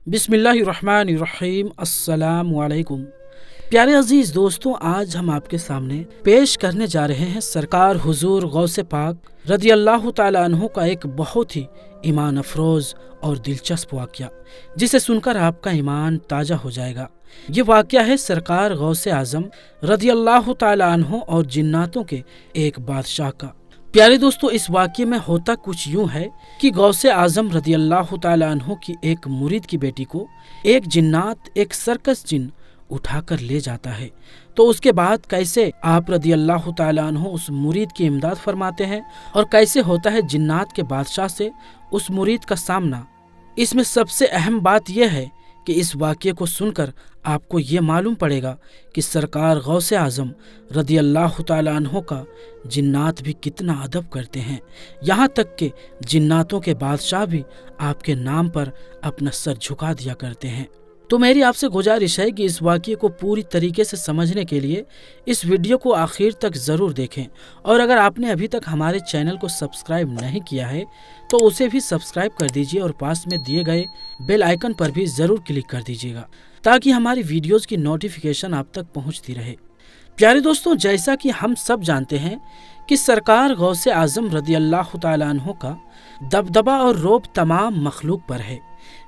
बिस्मिल्लाहिर्रहमानिर्रहीम। अस्सलामु अलैकुम। प्यारे अजीज दोस्तों, आज हम आपके सामने पेश करने जा रहे हैं सरकार हुजूर गौसे पाक रदी अल्लाह ताला अन्हु का एक बहुत ही ईमान अफरोज और दिलचस्प वाक़या, जिसे सुनकर आपका ईमान ताज़ा हो जाएगा। ये वाक़या है सरकार गौसे आज़म रदी अल्लाह ताला अन्हु और जिन्नातों के एक बादशाह का। प्यारे दोस्तों, इस वाक़ये में होता कुछ यूं है कि गौसे आज़म रदी अल्लाह ताला अन्हु की एक मुरीद की बेटी को एक जिन्नात, एक सर्कस जिन उठाकर ले जाता है। तो उसके बाद कैसे आप रदी अल्लाह ताला अन्हु उस मुरीद की इमदाद फरमाते हैं और कैसे होता है जिन्नात के बादशाह से उस मुरीद का सामना। इसमें सबसे अहम बात यह है कि इस वाक़ये को सुनकर आपको ये मालूम पड़ेगा कि सरकार गौसे आज़म रदी अल्लाह ताला अन्हु का जिन्नात भी कितना अदब करते हैं। यहाँ तक कि जिन्नातों के बादशाह भी आपके नाम पर अपना सर झुका दिया करते हैं। तो मेरी आपसे गुजारिश है कि इस वाक़ये को पूरी तरीके से समझने के लिए इस वीडियो को आखिर तक ज़रूर देखें, और अगर आपने अभी तक हमारे चैनल को सब्सक्राइब नहीं किया है तो उसे भी सब्सक्राइब कर दीजिए और पास में दिए गए बेल आइकन पर भी ज़रूर क्लिक कर दीजिएगा, ताकि हमारी वीडियोज़ की नोटिफिकेशन आप तक पहुँचती रहे। प्यारे दोस्तों, जैसा कि हम सब जानते हैं कि सरकार गौसे आज़म रदी अल्लाह ताला अन्हु का दबदबा और रोब तमाम मखलूक पर है,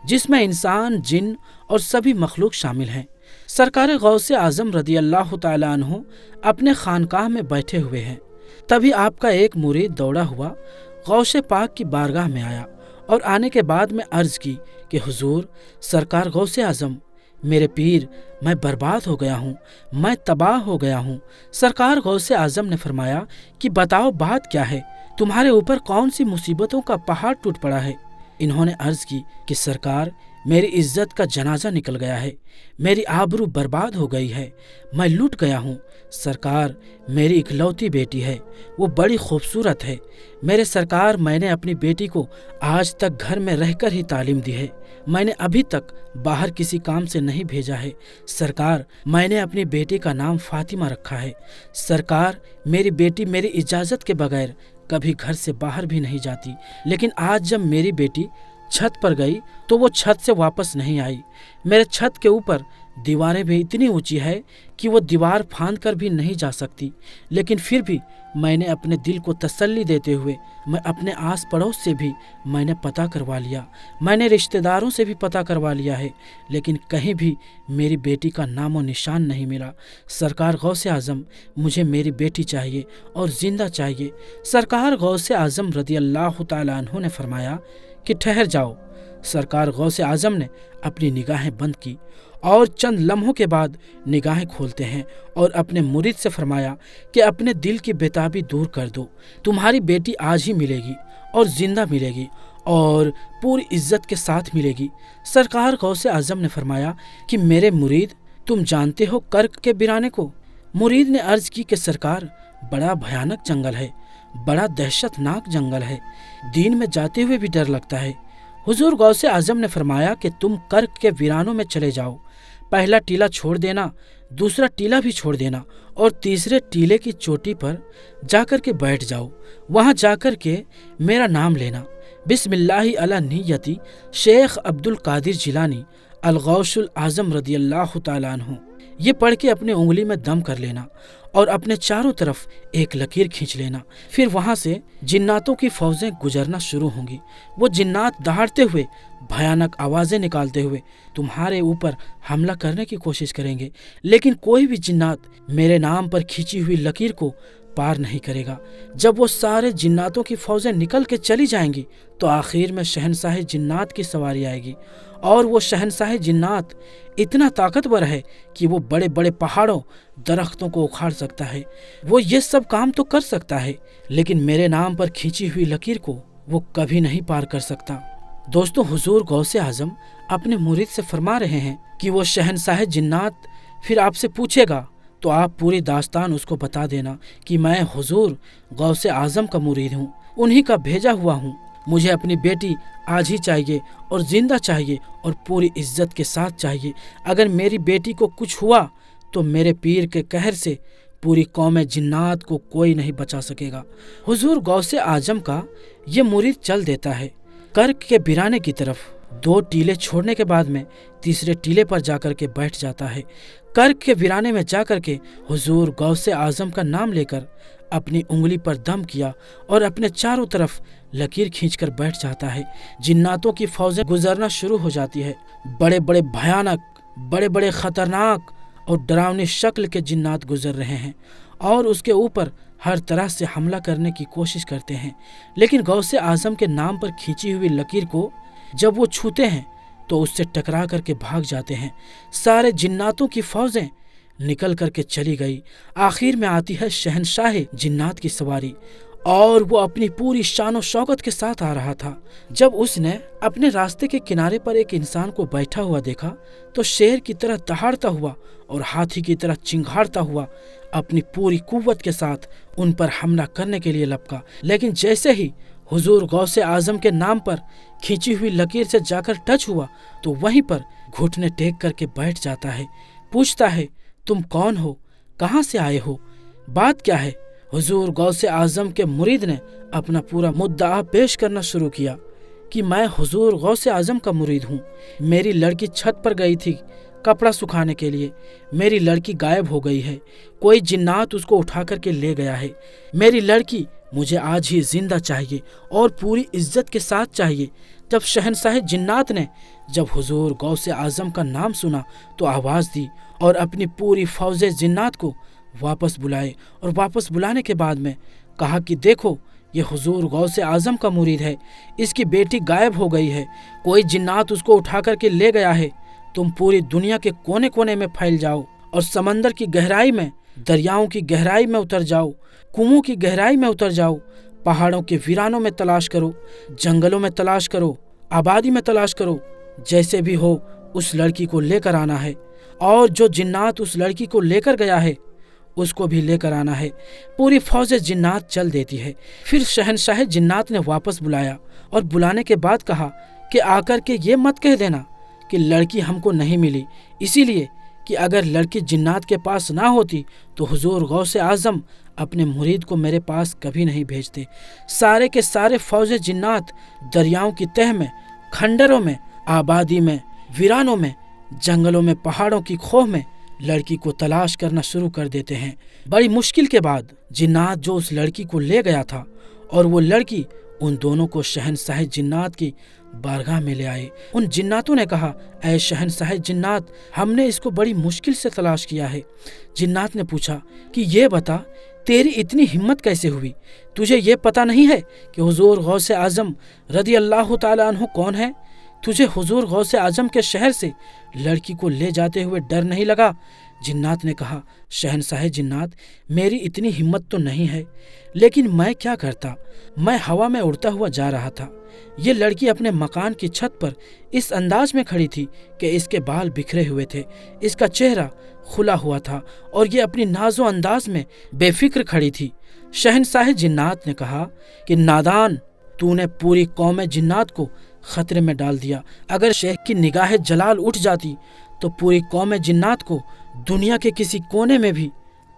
जिसमें इंसान, जिन और सभी मखलूक शामिल हैं। सरकार गौसे आज़म रदी अल्लाह ताला अन्हु अपने खानकाह में बैठे हुए हैं। तभी आपका एक मुरीद दौड़ा हुआ गौसे पाक की बारगाह में आया और आने के बाद में अर्ज़ की कि हुजूर, सरकार गौसे आज़म, मेरे पीर, मैं बर्बाद हो गया हूँ, मैं तबाह हो गया हूँ। सरकार गौसे आज़म ने फरमाया कि बताओ बात क्या है, तुम्हारे ऊपर कौन सी मुसीबतों का पहाड़ टूट पड़ा है। इन्होंने अर्ज़ की कि सरकार, मेरी इज्जत का जनाजा निकल गया है, मेरी आबरू बर्बाद हो गई है, मैं लूट गया हूँ। सरकार, मेरी इकलौती बेटी है, वो बड़ी खूबसूरत है। मेरे सरकार, मैंने अपनी बेटी को आज तक घर में रहकर ही तालीम दी है, मैंने अभी तक बाहर किसी काम से नहीं भेजा है। सरकार, मैंने अपनी बेटी का नाम फातिमा रखा है। सरकार, मेरी बेटी मेरी इजाज़त के बगैर कभी घर से बाहर भी नहीं जाती, लेकिन आज जब मेरी बेटी छत पर गई तो वो छत से वापस नहीं आई। मेरे छत के ऊपर दीवारें भी इतनी ऊंची है कि वो दीवार फांद कर भी नहीं जा सकती, लेकिन फिर भी मैंने अपने दिल को तसल्ली देते हुए मैं अपने आस पड़ोस से भी मैंने पता करवा लिया, मैंने रिश्तेदारों से भी पता करवा लिया है, लेकिन कहीं भी मेरी बेटी का नामो निशान नहीं मिला। सरकार गौसे आज़म, मुझे मेरी बेटी चाहिए और ज़िंदा चाहिए। सरकार गौसे आज़म रदी अल्लाह ताला अन्हु ने फरमाया कि ठहर जाओ। सरकार गौसे आज़म ने अपनी निगाहें बंद की और चंद लम्हों के बाद निगाहें खोलते हैं और अपने मुरीद से फरमाया कि अपने दिल की बेताबी दूर कर दो, तुम्हारी बेटी आज ही मिलेगी और जिंदा मिलेगी और पूरी इज्जत के साथ मिलेगी। सरकार गौसे आज़म ने फरमाया कि मेरे मुरीद, तुम जानते हो कर्क के बिराने को? मुरीद ने अर्ज़ की कि सरकार, बड़ा भयानक जंगल है, बड़ा दहशतनाक जंगल है, दिन में जाते हुए भी डर लगता है। हुजूर गौसे आज़म ने फरमाया कि तुम कर्क के वीरानों में चले जाओ, पहला टीला छोड़ देना, दूसरा टीला भी छोड़ देना और तीसरे टीले की चोटी पर जाकर के बैठ जाओ। वहाँ जाकर के मेरा नाम लेना, बिस्मिल्लाहि अला नियति शेख अब्दुल कादिर जिलानी अल गौसुल आज़म रदी अल्लाह ताला अन्हु, ये पढ़ के अपने उंगली में दम कर लेना और अपने चारों तरफ एक लकीर खींच लेना। फिर वहाँ से जिन्नातों की फौजें गुजरना शुरू होंगी। वो जिन्नात दहाड़ते हुए, भयानक आवाज़ें निकालते हुए तुम्हारे ऊपर हमला करने की कोशिश करेंगे, लेकिन कोई भी जिन्नात मेरे नाम पर खींची हुई लकीर को पार नहीं करेगा। जब वो सारे जिन्नातों की फौजें निकल के चली जाएंगी तो आखिर में शहनशाह जिन्नात की सवारी आएगी, और वो शहनशाह जिन्नात इतना ताकतवर है कि वो बड़े बड़े पहाड़ों, दरख्तों को उखाड़ सकता है। वो ये सब काम तो कर सकता है, लेकिन मेरे नाम पर खींची हुई लकीर को वो कभी नहीं पार कर सकता। दोस्तों, हुजूर गौसे आज़म अपने मुरीद से फरमा रहे हैं कि वो शहनशाह जिन्नात फिर आपसे पूछेगा तो आप पूरी दास्तान उसको बता देना कि मैं हुजूर गौसे आज़म का मुरीद हूँ, उन्हीं का भेजा हुआ हूँ। मुझे अपनी बेटी आज ही चाहिए और जिंदा चाहिए और पूरी इज्जत के साथ चाहिए। अगर मेरी बेटी को कुछ हुआ तो मेरे पीर के कहर से पूरी कौम जिन्नात को कोई नहीं बचा सकेगा। हुजूर गौसे आज़म का ये मुरीद चल देता है कर्क के बिराने की तरफ। 2 टीले छोड़ने के बाद में तीसरे टीले पर जाकर के बैठ जाता है। कर्क के वीराने में जाकर के हुजूर गौसे आजम का नाम लेकर अपनी उंगली पर दम किया और अपने चारों तरफ लकीर खींचकर बैठ जाता है। जिन्नातों की फौजें गुजरना शुरू हो जाती है। बड़े बड़े भयानक, बड़े बड़े खतरनाक और डरावनी शक्ल के जिन्नात गुजर रहे हैं और उसके ऊपर हर तरह से हमला करने की कोशिश करते हैं, लेकिन गौसे आजम के नाम पर खींची हुई लकीर को जब वो छूते हैं तो उससे टकरा करके भाग जाते हैं। सारे जिन्नातों की फौजें निकल करके चली गई। आखिर में आती है शहनशाह जिन्नात की सवारी और वो अपनी पूरी शान और शौकत के साथ आ रहा था। जब उसने अपने रास्ते के किनारे पर एक इंसान को बैठा हुआ देखा तो शेर की तरह दहाड़ता हुआ और हाथी की तरह चिंघाड़ता हुआ अपनी पूरी कुव्वत के साथ उन पर हमला करने के लिए लपका। लेकिन जैसे ही हुजूर गौसे आजम के नाम पर खींची हुई लकीर से जाकर टच हुआ तो वहीं पर घुटने टेक करके बैठ जाता है। पूछता है, तुम कौन हो, कहाँ से आए हो, बात क्या है? हुजूर गौसे आजम के मुरीद ने अपना पूरा मुद्दा पेश करना शुरू किया कि मैं हुजूर गौसे आजम का मुरीद हूँ। मेरी लड़की छत पर गई थी कपड़ा सुखाने के लिए, मेरी लड़की गायब हो गई है, कोई जिन्नात उसको उठा करके ले गया है। मेरी लड़की मुझे आज ही जिंदा चाहिए और पूरी इज्जत के साथ चाहिए। जब शहनशाह जिन्नात ने जब हुजूर गौसे आजम का नाम सुना तो आवाज़ दी और अपनी पूरी फौज जिन्नात को वापस बुलाए और वापस बुलाने के बाद में कहा कि देखो, ये हुजूर गौसे आजम का मुरीद है, इसकी बेटी गायब हो गई है, कोई जिन्नात उसको उठा करके ले गया है। तुम पूरी दुनिया के कोने कोने में फैल जाओ और समंदर की गहराई में, दरियाओं की गहराई में उतर जाओ, कुओं की गहराई में उतर जाओ, पहाड़ों के वीरानों में तलाश करो, जंगलों में तलाश करो, आबादी में तलाश करो, जैसे भी हो उस लड़की को लेकर आना है और जो जिन्नात उस लड़की को लेकर गया है उसको भी लेकर आना है। पूरी फौज जिन्नात चल देती है। फिर शहनशाह जिन्नात ने वापस बुलाया और बुलाने के बाद कहा कि आकर के ये मत कह देना कि लड़की हमको नहीं मिली, इसीलिए कि अगर लड़की जिन्नात के पास ना होती तो हुजूर गौसे आजम अपने मुरीद को मेरे पास कभी नहीं भेजते। सारे के सारे फौज जिन्नात दरियाओं की तह में, खंडरों में, आबादी में, वीरानों में, जंगलों में, पहाड़ों की खोह में लड़की को तलाश करना शुरू कर देते हैं। बड़ी मुश्किल के बाद जिन्नात जो उस लड़की को ले गया था और वो लड़की उन दोनों को शहनशाह जिन्नात की बारगाह में ले आए। उन जिन्नातों ने कहा, ऐ शहनशाह जिन्नात, हमने इसको बड़ी मुश्किल से तलाश किया है। जिन्नात ने पूछा कि ये बता, तेरी इतनी हिम्मत कैसे हुई? तुझे ये पता नहीं है कि हुजूर गौसे आजम रदी अल्लाह ताला अन्हु कौन है? तुझे हुजूर गौसे आजम के शहर से लड़की को ले जाते हुए डर नहीं लगा? जिन्नात ने कहा, शहनशाह जिन्नात, मेरी इतनी हिम्मत तो नहीं है, लेकिन मैं क्या करता, मैं हवा में उड़ता हुआ जा रहा था। ये लड़की अपने मकान की छत पर इस अंदाज में खड़ी थी कि इसके बाल बिखरे हुए थे, इसका चेहरा खुला हुआ था और ये अपनी नाजो अंदाज में बेफिक्र खड़ी थी। शहनशाह जिन्नात ने कहा कि नादान, तूने पूरी कौम जिन्नात को खतरे में डाल दिया। अगर शेख की निगाह जलाल उठ जाती तो पूरी कौम जिन्नात को दुनिया के किसी कोने में भी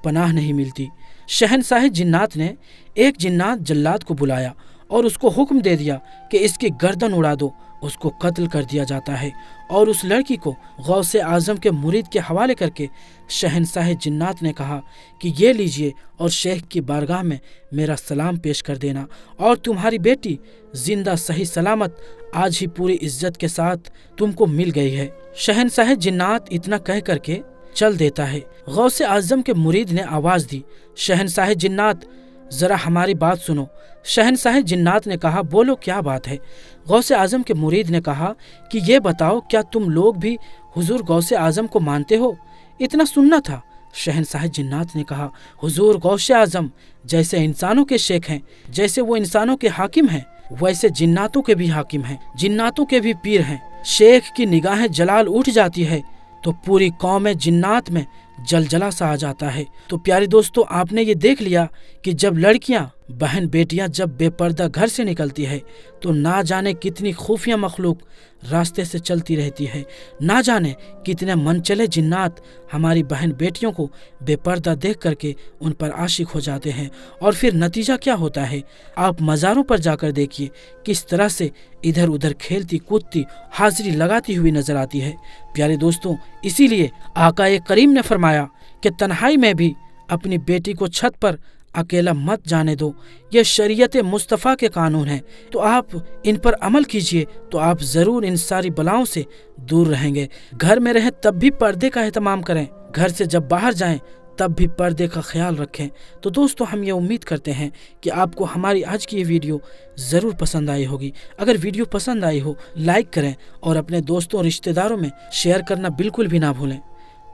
पनाह नहीं मिलती। शहनशाह जिन्नात ने एक जिन्नात जल्लाद को बुलाया और उसको हुक्म दे दिया कि इसकी गर्दन उड़ा दो। उसको कत्ल कर दिया जाता है और उस लड़की को गौसे आजम के मुरीद के हवाले करके शहनशाह जिन्नात ने कहा कि ये लीजिए और शेख की बारगाह में मेरा सलाम पेश कर देना और तुम्हारी बेटी जिंदा सही सलामत आज ही पूरी इज्जत के साथ तुमको मिल गई है। शहनशाह जिन्नात इतना कह करके चल देता है। गौसे आजम के मुरीद ने आवाज़ दी, शहनशाह जिन्नात, ज़रा हमारी बात सुनो। शहनशाह जिन्नात ने कहा, बोलो क्या बात है? गौसे आजम के मुरीद ने कहा कि ये बताओ, क्या तुम लोग भी हुजूर गौसे आजम को मानते हो? इतना सुनना था। शहनशाह जिन्नात ने कहा, हुजूर गौसे आजम जैसे इंसानों के शेख हैं, जैसे वो इंसानों के हाकिम हैं, वैसे जिन्नातों के भी हाकिम हैं, जिन्नातों के भी पीर हैं। शेख की निगाहें जलाल उठ जाती है तो पूरी कौम जिन्नात में जलजला सा आ जाता है। तो प्यारे दोस्तों, आपने ये देख लिया कि जब लड़कियां बहन बेटियां जब बेपर्दा घर से निकलती है तो ना जाने कितनी खुफिया मखलूक रास्ते से चलती रहती है, ना जाने कितने मनचले जिन्नात हमारी बहन बेटियों को बेपर्दा देख करके उन पर आशिक हो जाते हैं। और फिर नतीजा क्या होता है, आप मज़ारों पर जाकर देखिए किस तरह से इधर उधर खेलती कूदती हाजिरी लगाती हुई नजर आती है। प्यारे दोस्तों, इसीलिए आका करीम ने फरमाया कि तन्हाई में भी अपनी बेटी को छत पर अकेला मत जाने दो। ये शरीयत मुस्तफ़ा के कानून हैं, तो आप इन पर अमल कीजिए तो आप ज़रूर इन सारी बलाओं से दूर रहेंगे। घर में रहें तब भी पर्दे का एहतमाम करें, घर से जब बाहर जाएं तब भी पर्दे का ख्याल रखें। तो दोस्तों, हम ये उम्मीद करते हैं कि आपको हमारी आज की ये वीडियो ज़रूर पसंद आई होगी। अगर वीडियो पसंद आई हो लाइक करें और अपने दोस्तों और रिश्तेदारों में शेयर करना बिल्कुल भी ना भूलें।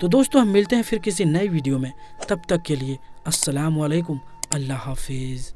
तो दोस्तों, हम मिलते हैं फिर किसी नई वीडियो में। तब तक के लिए अस्सलाम वालेकुम, अल्लाह हाफिज़।